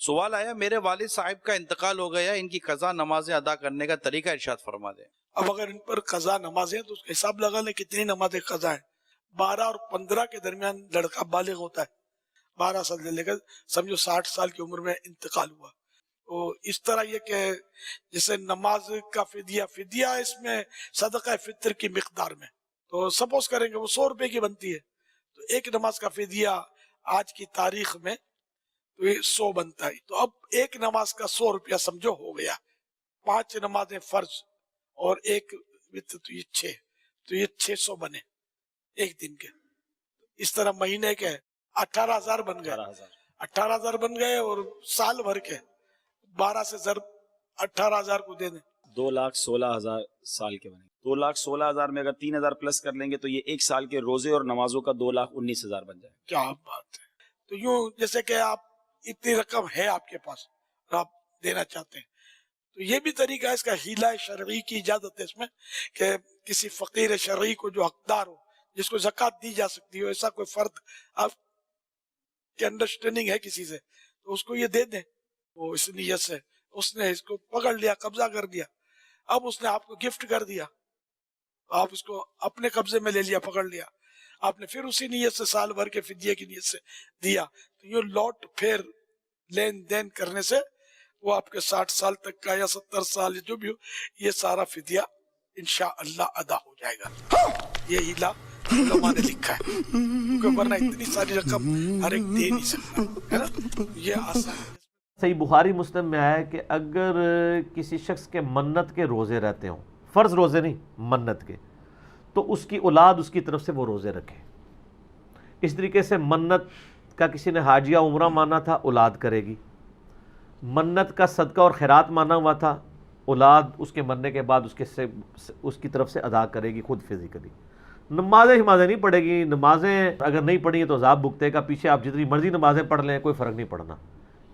سوال آیا میرے والد صاحب کا انتقال ہو گیا، ان کی قضا نمازیں ادا کرنے کا طریقہ ارشاد فرما دیں۔ اب اگر ان پر قضا نمازیں تو اس کا حساب لگا لیں کتنی نمازیں قضا ہیں۔ 12 اور 15 کے درمیان لڑکا بالغ ہوتا ہے، 12 سال سے لے کر سمجھو 60 سال کی عمر میں انتقال ہوا۔ تو اس طرح یہ کہ جیسے نماز کا فدیہ اس میں صدقہ فطر کی مقدار میں، تو سپوز کریں کہ وہ 100 روپے کی بنتی ہے، تو ایک نماز کا فدیہ آج کی تاریخ میں تو یہ 100 بنتا ہے۔ تو اب ایک نماز کا 100 روپیہ سمجھو ہو گیا، 5 نمازیں فرض اور ایک وتر، تو یہ 6، تو یہ 600 بنے ایک دن کے۔ اس طرح مہینے کے 18,000 بن گئے، 18,000 بن گئے، اور سال بھر کے 12 سے ضرب 18,000 کو دے دیں، 2,16,000 سال کے بنے۔ 2,16,000 میں اگر 3,000 پلس کر لیں گے تو یہ ایک سال کے روزے اور نمازوں کا 2,19,000 بن جائے۔ کیا بات ہے! تو یوں جیسے کہ آپ اتنی رقم ہے آپ کے پاس اور آپ دینا چاہتے ہیں، تو یہ بھی طریقہ ہے، اس کا ہیلہ شرعی کی اجازت ہے اس میں کہ کسی فقیر شرعی کو جو حقدار ہو، جس کو زکوٰۃ دی جا سکتی ہو، ایسا کوئی فرد آپ کی انڈرسٹینڈنگ ہے کسی سے، تو اس کو یہ دے دیں۔ وہ اس نیت سے اس نے اس کو پکڑ لیا، قبضہ کر دیا، اب اس نے آپ کو گفٹ کر دیا، آپ اس کو اپنے قبضے میں لے لیا، پکڑ لیا، آپ نے پھر اسی نیت سے سال بھر کے فدیے کی نیت سے دیا، تو یہ لوٹ پھر لین دین کرنے سے وہ آپ کے 60 سال تک کا یا 70 سال جو بھی ہو، یہ سارا فدیہ انشاءاللہ ادا ہو جائے گا۔ یہ ہیلا علماء نے لکھا ہے، کیونکہ ورنہ اتنی ساری رقم ہر ایک دے نہیں سکتا ہے نا، یہ آسان ہے۔ صحیح بخاری مسلم میں آیا کہ اگر کسی شخص کے منت کے روزے رہتے ہوں، فرض روزے نہیں، منت کے، تو اس کی اولاد اس کی طرف سے وہ روزے رکھے۔ اس طریقے سے منت کا کسی نے حاجیہ عمرہ مانا تھا، اولاد کرے گی۔ منت کا صدقہ اور خیرات مانا ہوا تھا، اولاد اس کے مرنے کے بعد اس کی طرف سے ادا کرے گی خود فزیکلی۔ نمازیں نہیں پڑھے گی، نمازیں اگر نہیں پڑھی ہیں تو عذاب بھگتے گا، پیچھے آپ جتنی مرضی نمازیں پڑھ لیں کوئی فرق نہیں پڑنا۔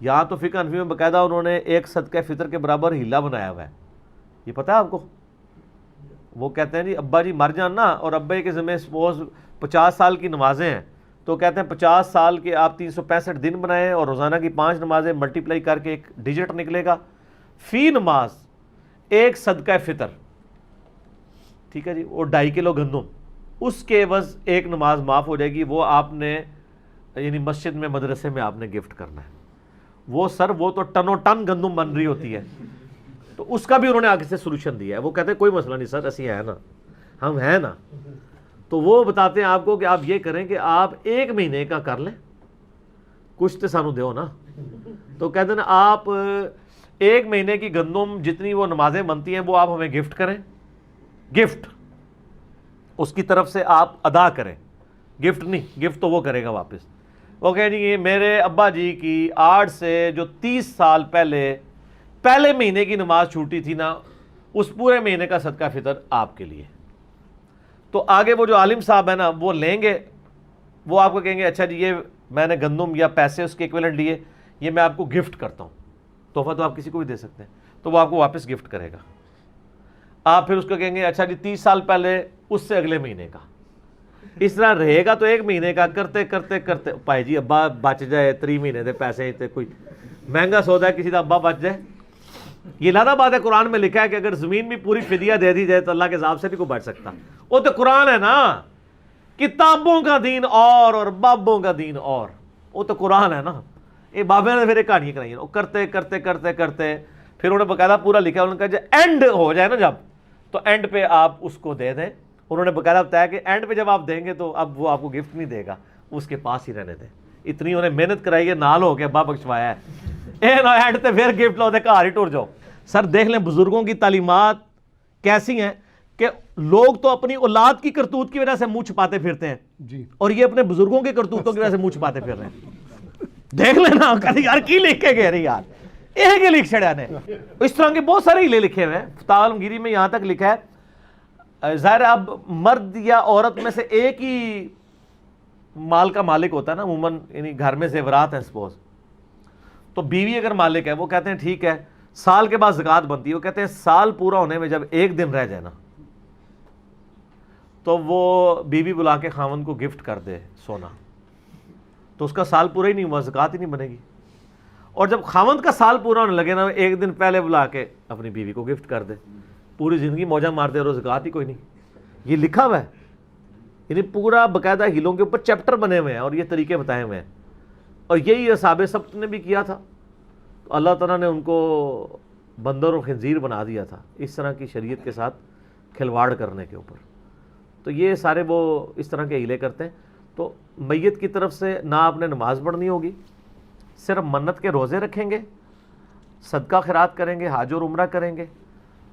یہاں تو فقہ حنفی میں باقاعدہ انہوں نے ایک صدقہ فطر کے برابر ہیلا بنایا ہوا ہے، یہ پتہ ہے آپ کو؟ وہ کہتے ہیں جی ابا جی مر جانا اور ابے کے ذمہ سپوز 50 سال کی نمازیں ہیں، تو کہتے ہیں 50 سال کے آپ 365 دن بنائیں اور روزانہ کی 5 نمازیں ملٹیپلائی کر کے ایک ڈیجٹ نکلے گا، فی نماز ایک صدقہ فطر، ٹھیک ہے جی، اور 2.5 کلو گندم، اس کے عوض ایک نماز معاف ہو جائے گی، وہ آپ نے یعنی مسجد میں مدرسے میں آپ نے گفٹ کرنا ہے۔ وہ سر وہ تو ٹنوں ٹن گندم بن رہی ہوتی ہے، تو اس کا بھی انہوں نے آگے سے سولوشن دیا ہے۔ وہ کہتے ہیں کوئی مسئلہ نہیں سر، اسی ہے نا، ہم ہیں نا، تو وہ بتاتے ہیں آپ کو کہ آپ یہ کریں کہ آپ 1 مہینے کا کر لیں، کچھ تو سانو دیو نا، تو کہتے ہیں آپ 1 مہینے کی گندم جتنی وہ نمازیں بنتی ہیں وہ آپ ہمیں گفٹ کریں، گفٹ اس کی طرف سے آپ ادا کریں، گفٹ نہیں، گفٹ تو وہ کرے گا واپس۔ وہ کہیں جی میرے ابا جی کی 8 سے جو 30 سال پہلے مہینے کی نماز چھوٹی تھی نا، اس پورے مہینے کا صدقہ فطر آپ کے لیے۔ تو آگے وہ جو عالم صاحب ہیں نا وہ لیں گے، وہ آپ کو کہیں گے اچھا جی یہ میں نے گندم یا پیسے اس کے ایکویلنٹ لیے، یہ میں آپ کو گفٹ کرتا ہوں، تحفہ تو آپ کسی کو بھی دے سکتے ہیں، تو وہ آپ کو واپس گفٹ کرے گا۔ آپ پھر اس کو کہیں گے اچھا جی 30 سال پہلے اس سے اگلے مہینے کا، اس طرح رہے گا تو 1 مہینے کا کرتے کرتے کرتے پائے جی ابا بچ جائے 3 مہینے دے پیسے، تے کوئی مہنگا سودا ہے کسی کا ابا بچ جائے، یہ لادہ بات ہے۔ قرآن میں لکھا ہے کہ اگر زمین بھی پوری فدیہ دے دی جائے تو اللہ کے عذاب سے بھی کوئی بچ سکتا، وہ تو قرآن ہے نا، کتابوں کا دین اور بابوں کا دین اور، وہ تو قرآن ہے نا، یہ بابے نے پھر ایک کہانیاں کرائی ہیں، وہ کرتے کرتے کرتے کرتے پھر انہوں نے باقاعدہ پورا لکھا، انہوں نے کہا جب اینڈ ہو جائے نا جب، تو اینڈ پہ آپ اس کو دے دیں۔ انہوں نے باقاعدہ بتایا کہ اینڈ پہ جب آپ دیں گے تو اب وہ آپ کو گفٹ نہیں دے گا، اس کے پاس ہی رہنے دیں، اتنی انہیں محنت کرائی ہے، نال ہو کے ابا بخشوایا ہے، اے نا اینڈ تے پھر گفٹ لو دے گھر ہی ٹر جاؤ۔ سر دیکھ لیں بزرگوں کی تعلیمات کیسی ہیں کہ لوگ تو اپنی اولاد کی کرتوت کی وجہ سے منہ چھپاتے پھرتے ہیں جی، اور یہ اپنے بزرگوں کی کرتوتوں کی وجہ سے منہ چھپاتے پھر رہے ہیں۔ دیکھ لینا کہتے یار کی لکھ کے گئے رہے یار، یہ کہ لکھ چھڑیا نے، اس طرح کے بہت سارے ہیلے لکھے ہوئے ہیں۔ فتاوی عالمگیری میں یہاں تک لکھا ہے، ظاہر اب مرد یا عورت میں سے ایک ہی مال کا مالک ہوتا ہے نا عموماً، یعنی گھر میں زیورات ہیں سپوز، تو بیوی اگر مالک ہے وہ کہتے ہیں ٹھیک ہے سال کے بعد زکوٰۃ بنتی ہے، وہ کہتے ہیں سال پورا ہونے میں جب 1 دن رہ جائے نا تو وہ بیوی بلا کے خاوند کو گفٹ کر دے سونا، تو اس کا سال پورا ہی نہیں ہوا، زکوٰۃ ہی نہیں بنے گی۔ اور جب خاوند کا سال پورا ہونے لگے نا، ایک دن پہلے بلا کے اپنی بیوی کو گفٹ کر دے، پوری زندگی موجہ مار دے، اور زکوٰۃ ہی کوئی نہیں. یہ لکھا ہوا ہے، یعنی پورا باقاعدہ ہیلوں کے اوپر چیپٹر بنے ہوئے ہیں اور یہ طریقے بتائے ہوئے ہیں. اور یہی اصحاب سبت نے بھی کیا تھا، تو اللہ تعالیٰ نے ان کو بندر اور خنزیر بنا دیا تھا اس طرح کی شریعت کے ساتھ کھلواڑ کرنے کے اوپر. تو یہ سارے وہ اس طرح کے ہیلے کرتے ہیں. تو میت کی طرف سے نہ آپ نے نماز پڑھنی ہوگی، صرف منت کے روزے رکھیں گے، صدقہ خیرات کریں گے، حج اور عمرہ کریں گے،